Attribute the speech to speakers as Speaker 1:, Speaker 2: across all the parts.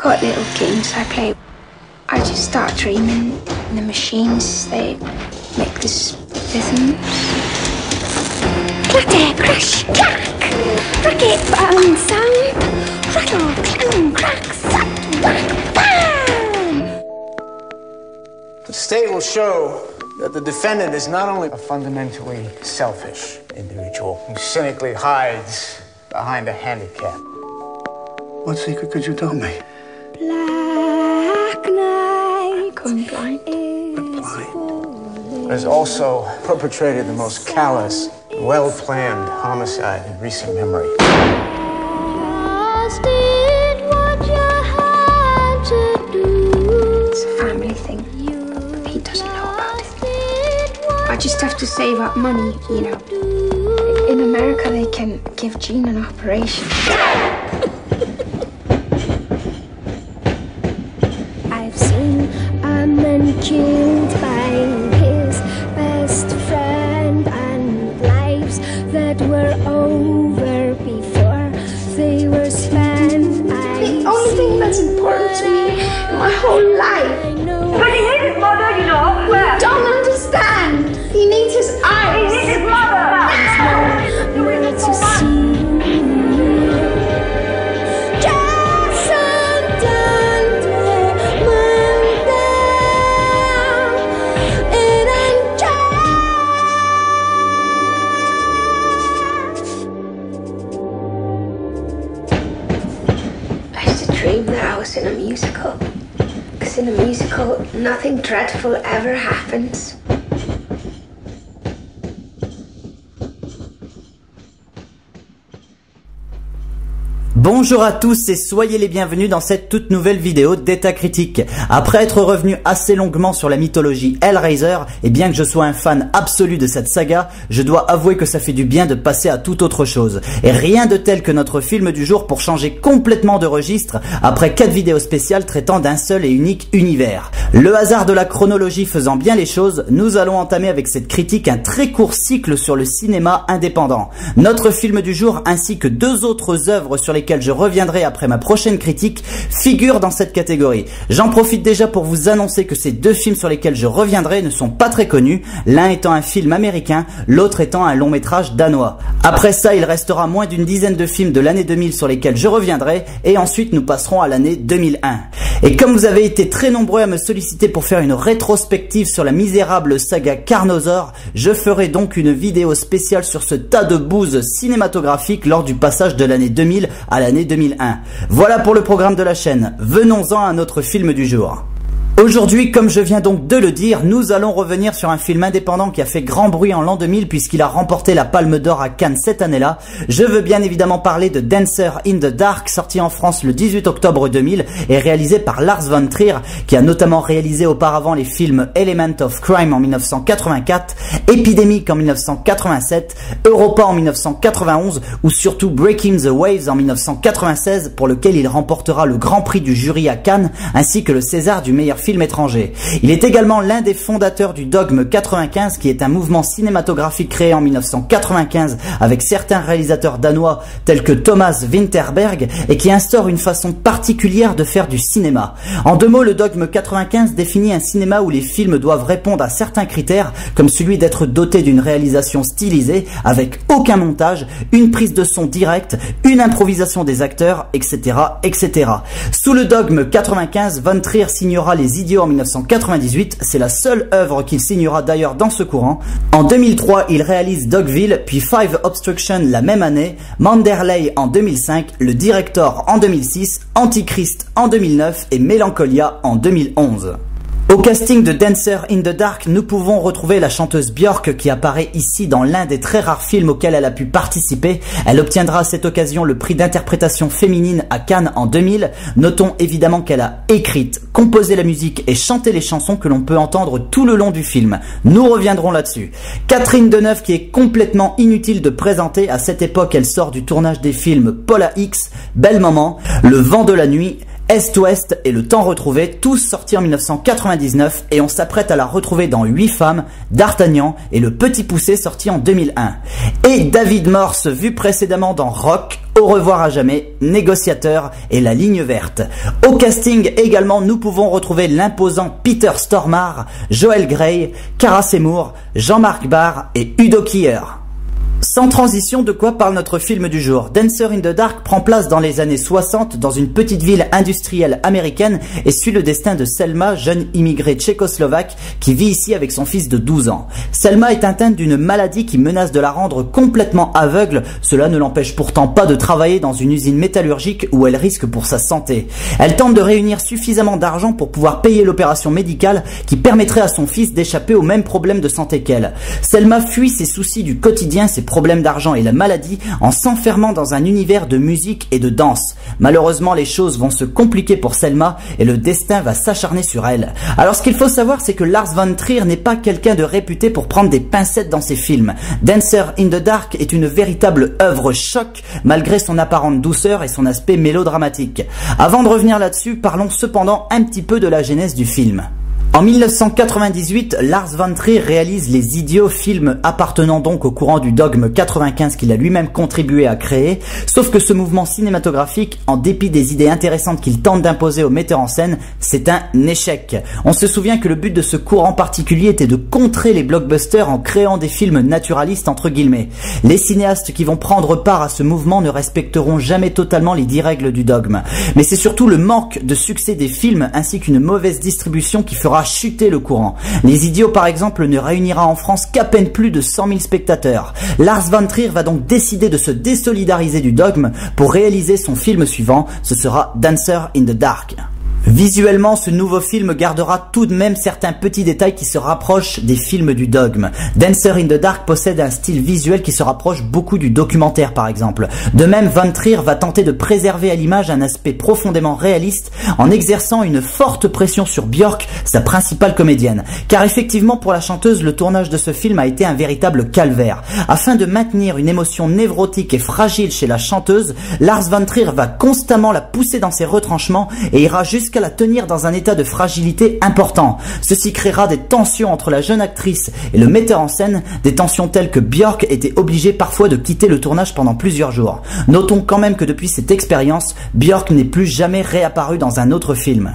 Speaker 1: got little games I play. I just start dreaming. The machines, they make this rhythm. Clatter, crash, clack. Rocket, sound. Rattle, clang, crack, sat, whack, bam.
Speaker 2: The state will show that the defendant is not only a fundamentally selfish individual who cynically hides behind a handicap.
Speaker 3: What secret could you tell me?
Speaker 1: Black night. Going blind.
Speaker 3: Blind.
Speaker 2: But has also perpetrated the most callous, well-planned homicide in recent memory.
Speaker 1: Just did what you had to do. It's a family thing. He doesn't know about it. I just have to save up money, you know. In America, they can give Gene an operation. I've seen a man killed by his best friend, and lives that were over before they were spent. The only thing that's important to me in my whole life.
Speaker 4: But he needs his mother, you know. Where?
Speaker 1: Don't understand. He needs his eyes.
Speaker 4: He needs his mother.
Speaker 1: Where to see. I used to dream that I was in a musical. Because in a musical, nothing dreadful ever happens.
Speaker 5: Bonjour à tous et soyez les bienvenus dans cette toute nouvelle vidéo d'État Critique. Après être revenu assez longuement sur la mythologie Hellraiser, et bien que je sois un fan absolu de cette saga, je dois avouer que ça fait du bien de passer à toute autre chose. Et rien de tel que notre film du jour pour changer complètement de registre après 4 vidéos spéciales traitant d'un seul et unique univers. Le hasard de la chronologie faisant bien les choses, nous allons entamer avec cette critique un très court cycle sur le cinéma indépendant. Notre film du jour ainsi que 2 autres œuvres sur lesquelles je reviendrai après ma prochaine critique figurent dans cette catégorie. J'en profite déjà pour vous annoncer que ces 2 films sur lesquels je reviendrai ne sont pas très connus, l'un étant un film américain, l'autre étant un long métrage danois. Après ça, il restera moins d'une dizaine de films de l'année 2000 sur lesquels je reviendrai et ensuite nous passerons à l'année 2001. Et comme vous avez été très nombreux à me solliciter pour faire une rétrospective sur la misérable saga Carnosaur, je ferai donc une vidéo spéciale sur ce tas de bouse cinématographique lors du passage de l'année 2000 à l'année 2001. Voilà pour le programme de la chaîne. Venons-en à notre film du jour. Aujourd'hui, comme je viens donc de le dire, nous allons revenir sur un film indépendant qui a fait grand bruit en l'an 2000 puisqu'il a remporté la Palme d'Or à Cannes cette année-là. Je veux bien évidemment parler de Dancer in the Dark, sorti en France le 18 octobre 2000 et réalisé par Lars von Trier, qui a notamment réalisé auparavant les films Element of Crime en 1984, Epidemic en 1987, Europa en 1991 ou surtout Breaking the Waves en 1996 pour lequel il remportera le Grand Prix du jury à Cannes ainsi que le César du meilleur film étranger. Il est également l'un des fondateurs du Dogme 95 qui est un mouvement cinématographique créé en 1995 avec certains réalisateurs danois tels que Thomas Vinterberg et qui instaure une façon particulière de faire du cinéma. En 2 mots, le Dogme 95 définit un cinéma où les films doivent répondre à certains critères comme celui d'être doté d'une réalisation stylisée avec aucun montage, une prise de son directe, une improvisation des acteurs, etc. etc. Sous le Dogme 95, Von Trier signera Les Idiots en 1998, c'est la seule œuvre qu'il signera d'ailleurs dans ce courant. En 2003, il réalise Dogville, puis Five Obstruction la même année, Manderley en 2005, Le Director en 2006, Antichrist en 2009 et Melancholia en 2011. Au casting de Dancer in the Dark, nous pouvons retrouver la chanteuse Björk qui apparaît ici dans l'un des très rares films auxquels elle a pu participer. Elle obtiendra à cette occasion le prix d'interprétation féminine à Cannes en 2000. Notons évidemment qu'elle a écrite, composé la musique et chanté les chansons que l'on peut entendre tout le long du film. Nous reviendrons là-dessus. Catherine Deneuve qui est complètement inutile de présenter. À cette époque, elle sort du tournage des films Paula X, Belle Maman, Le Vent de la Nuit, Est-Ouest et Le Temps retrouvé, tous sortis en 1999, et on s'apprête à la retrouver dans 8 femmes, D'Artagnan et Le Petit Poucet sorti en 2001. Et David Morse, vu précédemment dans Rock, Au revoir à jamais, Négociateur et La Ligne Verte. Au casting également, nous pouvons retrouver l'imposant Peter Stormare, Joel Grey, Cara Seymour, Jean-Marc Barr et Udo Kier. Sans transition, de quoi parle notre film du jour? Dancer in the Dark prend place dans les années 60 dans une petite ville industrielle américaine et suit le destin de Selma, jeune immigrée tchécoslovaque qui vit ici avec son fils de 12 ans. Selma est atteinte d'une maladie qui menace de la rendre complètement aveugle. Cela ne l'empêche pourtant pas de travailler dans une usine métallurgique où elle risque pour sa santé. Elle tente de réunir suffisamment d'argent pour pouvoir payer l'opération médicale qui permettrait à son fils d'échapper aux mêmes problèmes de santé qu'elle. Selma fuit ses soucis du quotidien, ses problèmes d'argent et la maladie en s'enfermant dans un univers de musique et de danse. Malheureusement, les choses vont se compliquer pour Selma et le destin va s'acharner sur elle. Alors ce qu'il faut savoir, c'est que Lars von Trier n'est pas quelqu'un de réputé pour prendre des pincettes dans ses films. Dancer in the Dark est une véritable œuvre choc malgré son apparente douceur et son aspect mélodramatique. Avant de revenir là-dessus, parlons cependant un petit peu de la genèse du film. En 1998, Lars von Trier réalise Les Idiots, film appartenant donc au courant du dogme 95 qu'il a lui-même contribué à créer, sauf que ce mouvement cinématographique, en dépit des idées intéressantes qu'il tente d'imposer aux metteurs en scène, c'est un échec. On se souvient que le but de ce courant particulier était de contrer les blockbusters en créant des films naturalistes entre guillemets. Les cinéastes qui vont prendre part à ce mouvement ne respecteront jamais totalement les 10 règles du dogme. Mais c'est surtout le manque de succès des films ainsi qu'une mauvaise distribution qui fera chuter le courant. Les Idiots par exemple ne réunira en France qu'à peine plus de 100 000 spectateurs. Lars von Trier va donc décider de se désolidariser du dogme pour réaliser son film suivant, ce sera Dancer in the Dark. Visuellement, ce nouveau film gardera tout de même certains petits détails qui se rapprochent des films du dogme. Dancer in the Dark possède un style visuel qui se rapproche beaucoup du documentaire par exemple. De même, von Trier va tenter de préserver à l'image un aspect profondément réaliste en exerçant une forte pression sur Björk, sa principale comédienne. Car effectivement, pour la chanteuse, le tournage de ce film a été un véritable calvaire. Afin de maintenir une émotion névrotique et fragile chez la chanteuse, Lars von Trier va constamment la pousser dans ses retranchements et ira jusqu'à la tenir dans un état de fragilité important. Ceci créera des tensions entre la jeune actrice et le metteur en scène, des tensions telles que Björk était obligée parfois de quitter le tournage pendant plusieurs jours. Notons quand même que depuis cette expérience, Björk n'est plus jamais réapparue dans un autre film.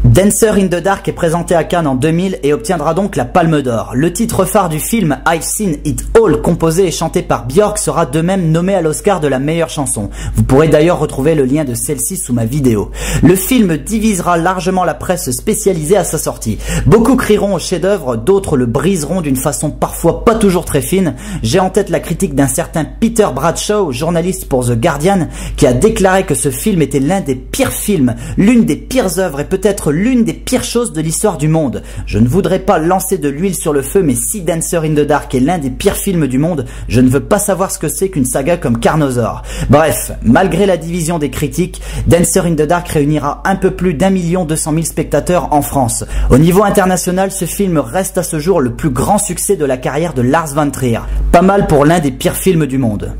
Speaker 5: Dancer in the Dark est présenté à Cannes en 2000 et obtiendra donc la Palme d'Or. Le titre phare du film, I've Seen It All, composé et chanté par Björk, sera de même nommé à l'Oscar de la meilleure chanson. Vous pourrez d'ailleurs retrouver le lien de celle-ci sous ma vidéo. Le film divisera largement la presse spécialisée à sa sortie. Beaucoup crieront au chef-d'œuvre, d'autres le briseront d'une façon parfois pas toujours très fine. J'ai en tête la critique d'un certain Peter Bradshaw, journaliste pour The Guardian, qui a déclaré que ce film était l'un des pires films, l'une des pires œuvres et peut-être l'une des pires choses de l'histoire du monde. Je ne voudrais pas lancer de l'huile sur le feu, mais si Dancer in the Dark est l'un des pires films du monde, je ne veux pas savoir ce que c'est qu'une saga comme Carnosaur. Bref, malgré la division des critiques, Dancer in the Dark réunira un peu plus d'1 200 000 spectateurs en France. Au niveau international, ce film reste à ce jour le plus grand succès de la carrière de Lars von Trier. Pas mal pour l'un des pires films du monde.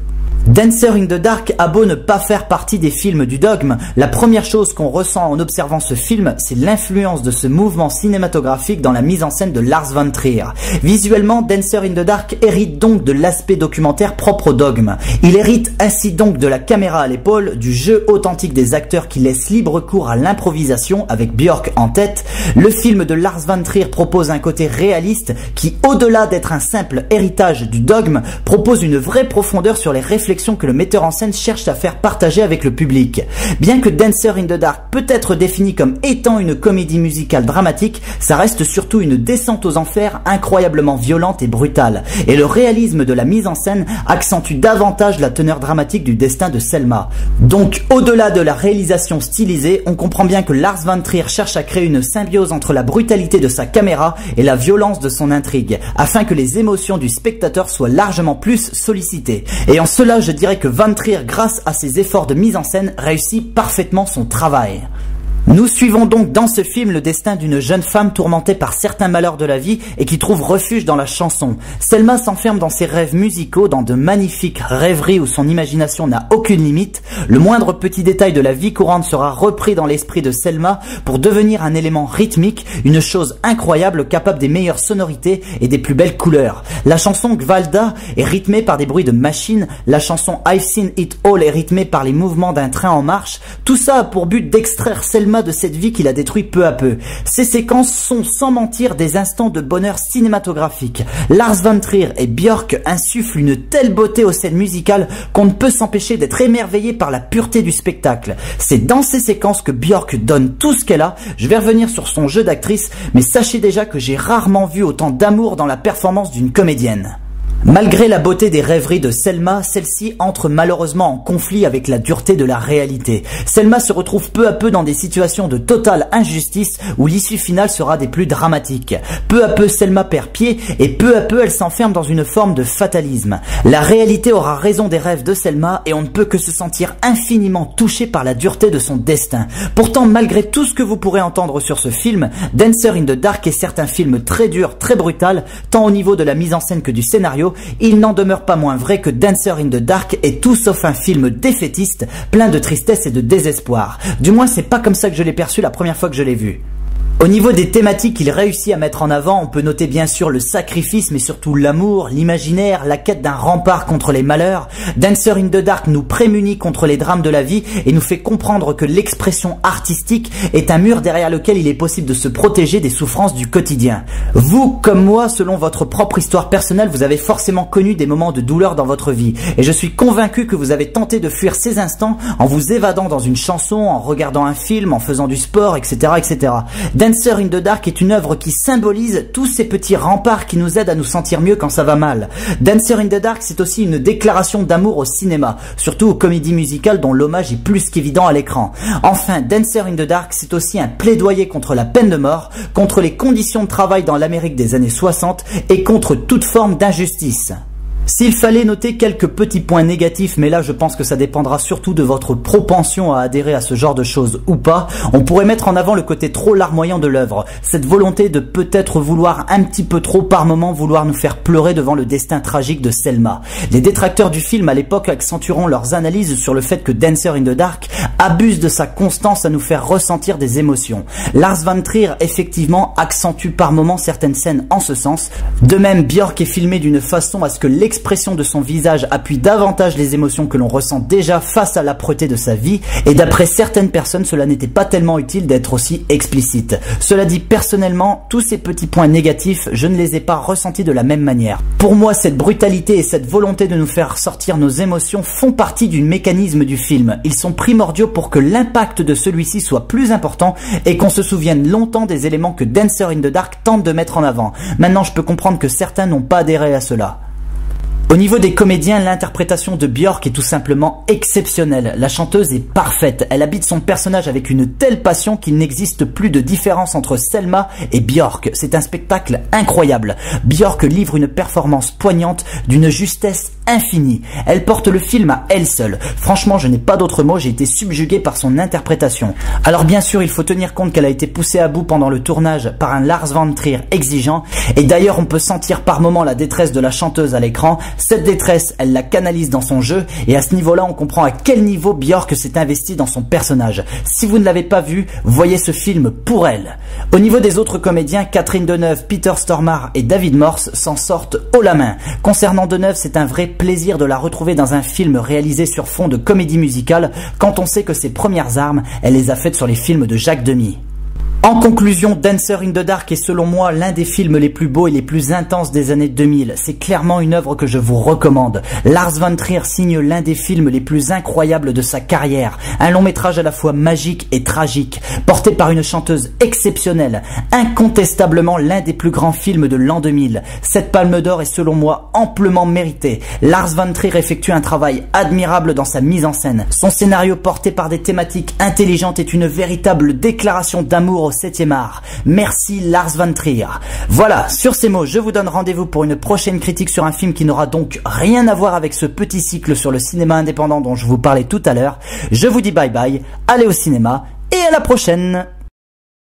Speaker 5: Dancer in the Dark a beau ne pas faire partie des films du dogme, la première chose qu'on ressent en observant ce film, c'est l'influence de ce mouvement cinématographique dans la mise en scène de Lars von Trier. Visuellement, Dancer in the Dark hérite donc de l'aspect documentaire propre au dogme. Il hérite ainsi donc de la caméra à l'épaule, du jeu authentique des acteurs qui laissent libre cours à l'improvisation avec Björk en tête. Le film de Lars von Trier propose un côté réaliste qui, au-delà d'être un simple héritage du dogme, propose une vraie profondeur sur les réflexions que le metteur en scène cherche à faire partager avec le public. Bien que Dancer in the Dark peut être défini comme étant une comédie musicale dramatique, ça reste surtout une descente aux enfers incroyablement violente et brutale. Et le réalisme de la mise en scène accentue davantage la teneur dramatique du destin de Selma. Donc, au-delà de la réalisation stylisée, on comprend bien que Lars von Trier cherche à créer une symbiose entre la brutalité de sa caméra et la violence de son intrigue, afin que les émotions du spectateur soient largement plus sollicitées. Et en cela, je dirais que von Trier, grâce à ses efforts de mise en scène, réussit parfaitement son travail. Nous suivons donc dans ce film le destin d'une jeune femme tourmentée par certains malheurs de la vie et qui trouve refuge dans la chanson. Selma s'enferme dans ses rêves musicaux, dans de magnifiques rêveries où son imagination n'a aucune limite. Le moindre petit détail de la vie courante sera repris dans l'esprit de Selma pour devenir un élément rythmique, une chose incroyable capable des meilleures sonorités et des plus belles couleurs. La chanson Gvalda est rythmée par des bruits de machines, la chanson I've Seen It All est rythmée par les mouvements d'un train en marche. Tout ça a pour but d'extraire Selma de cette vie qu'il a détruit peu à peu. Ces séquences sont sans mentir des instants de bonheur cinématographique. Lars von Trier et Björk insufflent une telle beauté aux scènes musicales qu'on ne peut s'empêcher d'être émerveillé par la pureté du spectacle. C'est dans ces séquences que Björk donne tout ce qu'elle a. Je vais revenir sur son jeu d'actrice, mais sachez déjà que j'ai rarement vu autant d'amour dans la performance d'une comédienne. Malgré la beauté des rêveries de Selma, celle-ci entre malheureusement en conflit avec la dureté de la réalité. Selma se retrouve peu à peu dans des situations de totale injustice où l'issue finale sera des plus dramatiques. Peu à peu, Selma perd pied et peu à peu, elle s'enferme dans une forme de fatalisme. La réalité aura raison des rêves de Selma et on ne peut que se sentir infiniment touché par la dureté de son destin. Pourtant, malgré tout ce que vous pourrez entendre sur ce film, Dancer in the Dark est certes un film très dur, très brutal, tant au niveau de la mise en scène que du scénario. Il n'en demeure pas moins vrai que Dancer in the Dark est tout sauf un film défaitiste, plein de tristesse et de désespoir. Du moins, c'est pas comme ça que je l'ai perçu la première fois que je l'ai vu. Au niveau des thématiques qu'il réussit à mettre en avant, on peut noter bien sûr le sacrifice, mais surtout l'amour, l'imaginaire, la quête d'un rempart contre les malheurs. Dancer in the Dark nous prémunit contre les drames de la vie et nous fait comprendre que l'expression artistique est un mur derrière lequel il est possible de se protéger des souffrances du quotidien. Vous, comme moi, selon votre propre histoire personnelle, vous avez forcément connu des moments de douleur dans votre vie. Et je suis convaincu que vous avez tenté de fuir ces instants en vous évadant dans une chanson, en regardant un film, en faisant du sport, etc., etc. Dancer in the Dark est une œuvre qui symbolise tous ces petits remparts qui nous aident à nous sentir mieux quand ça va mal. Dancer in the Dark, c'est aussi une déclaration d'amour au cinéma, surtout aux comédies musicales dont l'hommage est plus qu'évident à l'écran. Enfin, Dancer in the Dark, c'est aussi un plaidoyer contre la peine de mort, contre les conditions de travail dans l'Amérique des années 60 et contre toute forme d'injustice. S'il fallait noter quelques petits points négatifs, mais là je pense que ça dépendra surtout de votre propension à adhérer à ce genre de choses ou pas, on pourrait mettre en avant le côté trop larmoyant de l'œuvre, cette volonté de peut-être vouloir un petit peu trop par moment vouloir nous faire pleurer devant le destin tragique de Selma. Les détracteurs du film à l'époque accentueront leurs analyses sur le fait que Dancer in the Dark abuse de sa constance à nous faire ressentir des émotions. Lars von Trier effectivement accentue par moments certaines scènes en ce sens. De même, Björk est filmé d'une façon à ce que l'expression de son visage appuie davantage les émotions que l'on ressent déjà face à l'âpreté de sa vie, et d'après certaines personnes, cela n'était pas tellement utile d'être aussi explicite. Cela dit, personnellement, tous ces petits points négatifs, je ne les ai pas ressentis de la même manière. Pour moi, cette brutalité et cette volonté de nous faire sortir nos émotions font partie du mécanisme du film. Ils sont primordiaux pour que l'impact de celui-ci soit plus important et qu'on se souvienne longtemps des éléments que Dancer in the Dark tente de mettre en avant. Maintenant, je peux comprendre que certains n'ont pas adhéré à cela. Au niveau des comédiens, l'interprétation de Björk est tout simplement exceptionnelle. La chanteuse est parfaite. Elle habite son personnage avec une telle passion qu'il n'existe plus de différence entre Selma et Björk. C'est un spectacle incroyable. Björk livre une performance poignante d'une justesse infinie. Elle porte le film à elle seule. Franchement, je n'ai pas d'autre mot, j'ai été subjugué par son interprétation. Alors bien sûr, il faut tenir compte qu'elle a été poussée à bout pendant le tournage par un Lars von Trier exigeant. Et d'ailleurs, on peut sentir par moments la détresse de la chanteuse à l'écran. Cette détresse, elle la canalise dans son jeu, et à ce niveau-là, on comprend à quel niveau Björk s'est investie dans son personnage. Si vous ne l'avez pas vu, voyez ce film pour elle. Au niveau des autres comédiens, Catherine Deneuve, Peter Stormare et David Morse s'en sortent haut la main. Concernant Deneuve, c'est un vrai plaisir de la retrouver dans un film réalisé sur fond de comédie musicale, quand on sait que ses premières armes, elle les a faites sur les films de Jacques Demy. En conclusion, Dancer in the Dark est selon moi l'un des films les plus beaux et les plus intenses des années 2000. C'est clairement une œuvre que je vous recommande. Lars von Trier signe l'un des films les plus incroyables de sa carrière. Un long métrage à la fois magique et tragique, porté par une chanteuse exceptionnelle. Incontestablement l'un des plus grands films de l'an 2000. Cette palme d'or est selon moi amplement méritée. Lars von Trier effectue un travail admirable dans sa mise en scène. Son scénario porté par des thématiques intelligentes est une véritable déclaration d'amour au 7e art. Merci Lars von Trier. Voilà, sur ces mots, je vous donne rendez-vous pour une prochaine critique sur un film qui n'aura donc rien à voir avec ce petit cycle sur le cinéma indépendant dont je vous parlais tout à l'heure. Je vous dis bye bye, allez au cinéma et à la prochaine.